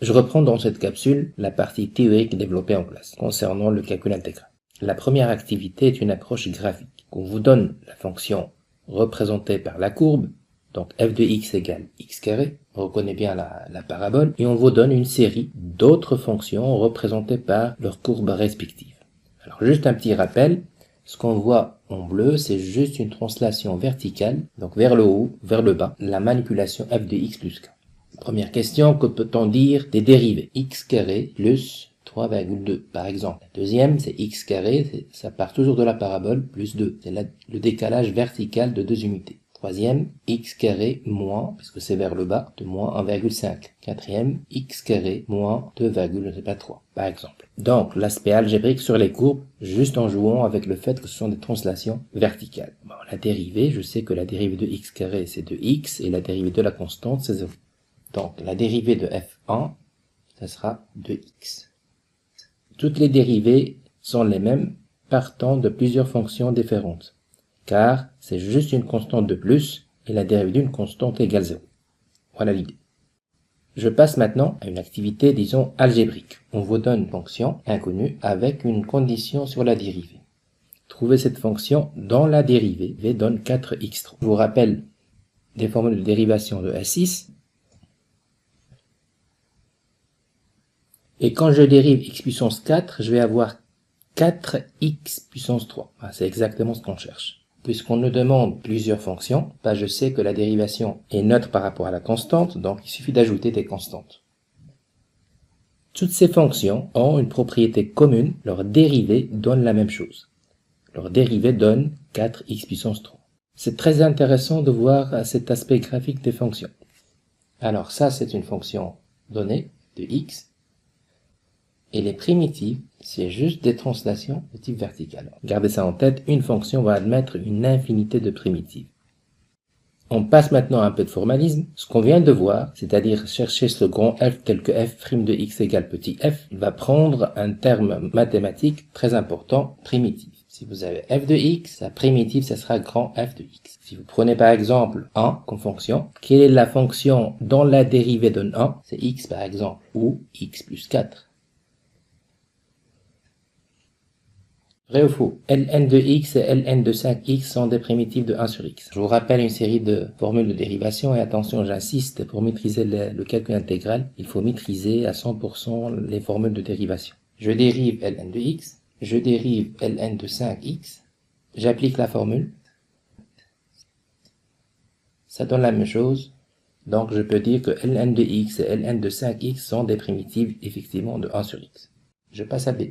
Je reprends dans cette capsule la partie théorique développée en classe concernant le calcul intégral. La première activité est une approche graphique. On vous donne la fonction représentée par la courbe, donc f de x égale x carré, on reconnaît bien la parabole, et on vous donne une série d'autres fonctions représentées par leurs courbes respectives. Alors juste un petit rappel, ce qu'on voit en bleu, c'est juste une translation verticale, donc vers le haut, vers le bas, la manipulation f de x plus k. Première question, que peut-on dire des dérivés? X carré plus 3,2 par exemple. La deuxième, c'est x carré, ça part toujours de la parabole, plus 2. C'est le décalage vertical de 2 unités. Troisième, x carré moins, parce que c'est vers le bas, de moins 1,5. Quatrième, x carré moins 2,3 par exemple. Donc, l'aspect algébrique sur les courbes, juste en jouant avec le fait que ce sont des translations verticales. Bon, la dérivée, je sais que la dérivée de x carré, c'est de x, et la dérivée de la constante, c'est 0. Donc, la dérivée de f1, ça sera de x. Toutes les dérivées sont les mêmes partant de plusieurs fonctions différentes, car c'est juste une constante de plus et la dérivée d'une constante égale 0. Voilà l'idée. Je passe maintenant à une activité, disons, algébrique. On vous donne une fonction inconnue avec une condition sur la dérivée. Trouvez cette fonction dans la dérivée. V donne 4x3. Je vous rappelle des formules de dérivation de S6. Et quand je dérive x puissance 4, je vais avoir 4x puissance 3. C'est exactement ce qu'on cherche. Puisqu'on nous demande plusieurs fonctions, je sais que la dérivation est neutre par rapport à la constante, donc il suffit d'ajouter des constantes. Toutes ces fonctions ont une propriété commune, leur dérivée donne la même chose. Leur dérivée donne 4x puissance 3. C'est très intéressant de voir cet aspect graphique des fonctions. Alors ça, c'est une fonction donnée de x. Et les primitives, c'est juste des translations de type vertical. Gardez ça en tête, une fonction va admettre une infinité de primitives. On passe maintenant à un peu de formalisme. Ce qu'on vient de voir, c'est-à-dire chercher ce grand f tel que f' de x égale petit f, il va prendre un terme mathématique très important, primitive. Si vous avez f de x, la primitive, ça sera grand f de x. Si vous prenez par exemple 1 comme fonction, quelle est la fonction dont la dérivée donne 1? C'est x par exemple, ou x plus 4. Vrai ou faux? Ln de x et Ln de 5x sont des primitives de 1 sur x. Je vous rappelle une série de formules de dérivation et attention, j'insiste, pour maîtriser le calcul intégral, il faut maîtriser à 100% les formules de dérivation. Je dérive Ln de x, je dérive Ln de 5x, j'applique la formule, ça donne la même chose, donc je peux dire que Ln de x et Ln de 5x sont des primitives effectivement de 1 sur x. Je passe à B.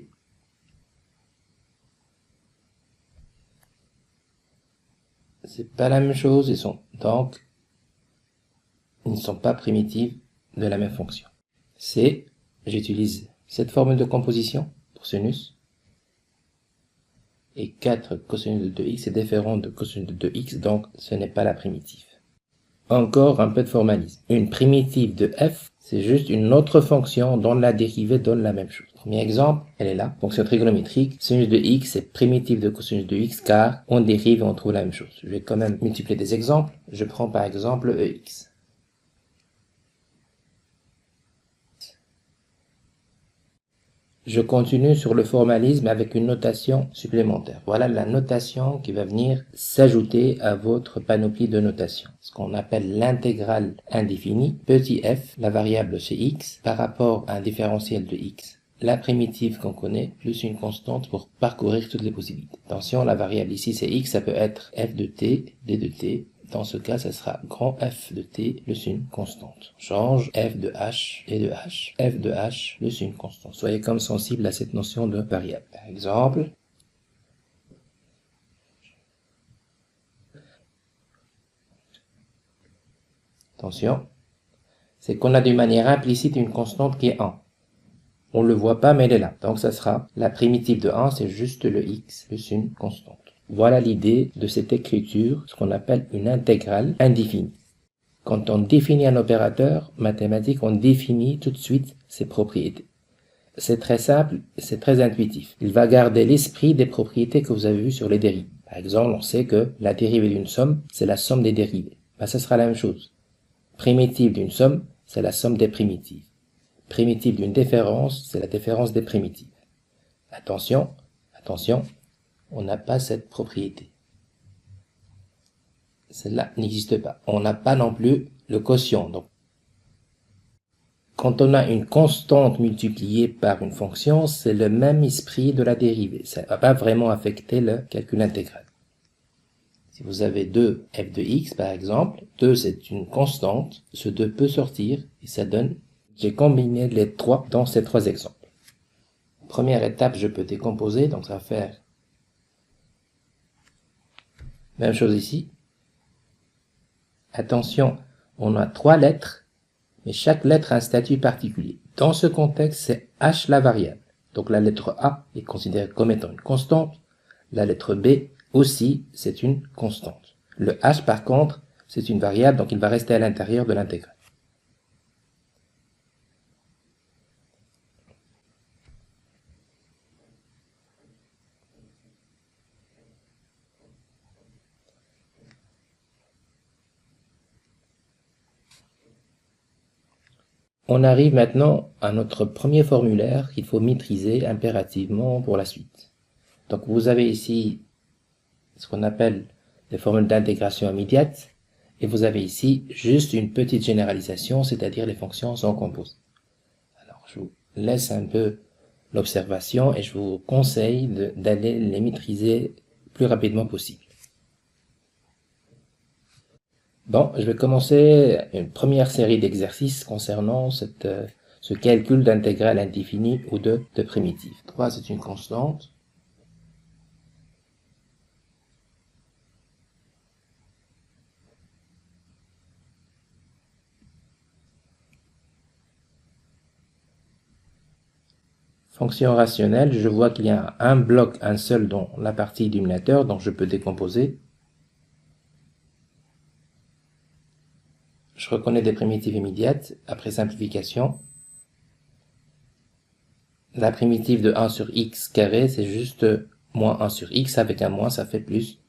C'est pas la même chose, ils ne sont pas primitives de la même fonction. C, j'utilise cette formule de composition pour sinus. Et 4 cosinus de 2x est différent de cosinus de 2x, donc ce n'est pas la primitive. Encore un peu de formalisme. Une primitive de f, c'est juste une autre fonction dont la dérivée donne la même chose. Premier exemple, elle est là, fonction trigonométrique, sinus de x est primitive de cosinus de x car on dérive et on trouve la même chose. Je vais quand même multiplier des exemples. Je prends par exemple ex. Je continue sur le formalisme avec une notation supplémentaire. Voilà la notation qui va venir s'ajouter à votre panoplie de notation. Ce qu'on appelle l'intégrale indéfinie, petit f, la variable c'est x, par rapport à un différentiel de x. La primitive qu'on connaît, plus une constante pour parcourir toutes les possibilités. Attention, la variable ici c'est x, ça peut être f de t, d de t. Dans ce cas, ça sera grand f de t plus une constante. Change f de h et de h. F de h plus une constante. Soyez comme sensible à cette notion de variable. Par exemple, attention, c'est qu'on a d'une manière implicite une constante qui est 1. On ne le voit pas, mais elle est là. Donc ça sera la primitive de 1, c'est juste le x plus une constante. Voilà l'idée de cette écriture, ce qu'on appelle une intégrale indéfinie. Quand on définit un opérateur mathématique, on définit tout de suite ses propriétés. C'est très simple, c'est très intuitif. Il va garder l'esprit des propriétés que vous avez vues sur les dérivées. Par exemple, on sait que la dérivée d'une somme, c'est la somme des dérivées. Ça sera la même chose. Primitive d'une somme, c'est la somme des primitives. primitive d'une différence, c'est la différence des primitives. Attention, attention, on n'a pas cette propriété. Celle-là n'existe pas. On n'a pas non plus le quotient. Donc, quand on a une constante multipliée par une fonction, c'est le même esprit de la dérivée. Ça ne va pas vraiment affecter le calcul intégral. Si vous avez 2 f de x par exemple, 2 c'est une constante, ce 2 peut sortir et ça donne, j'ai combiné les trois dans ces trois exemples. Première étape, je peux décomposer, donc ça va faire même chose ici. Attention, on a 3 lettres, mais chaque lettre a un statut particulier. Dans ce contexte, c'est h la variable. Donc la lettre A est considérée comme étant une constante, la lettre B aussi, c'est une constante. Le h, par contre, c'est une variable, donc il va rester à l'intérieur de l'intégrale. On arrive maintenant à notre premier formulaire qu'il faut maîtriser impérativement pour la suite. Donc vous avez ici ce qu'on appelle les formules d'intégration immédiate, et vous avez ici juste une petite généralisation, c'est-à-dire les fonctions sont composées. Alors je vous laisse un peu l'observation et je vous conseille d'aller les maîtriser le plus rapidement possible. Bon, je vais commencer une première série d'exercices concernant ce calcul d'intégrale indéfinie ou de primitive. 3, c'est une constante. Fonction rationnelle, je vois qu'il y a un bloc, un seul dans la partie dénominateur, donc je peux décomposer. Je reconnais des primitives immédiates après simplification. La primitive de 1 sur x carré, c'est juste moins 1 sur x, avec un moins, ça fait plus.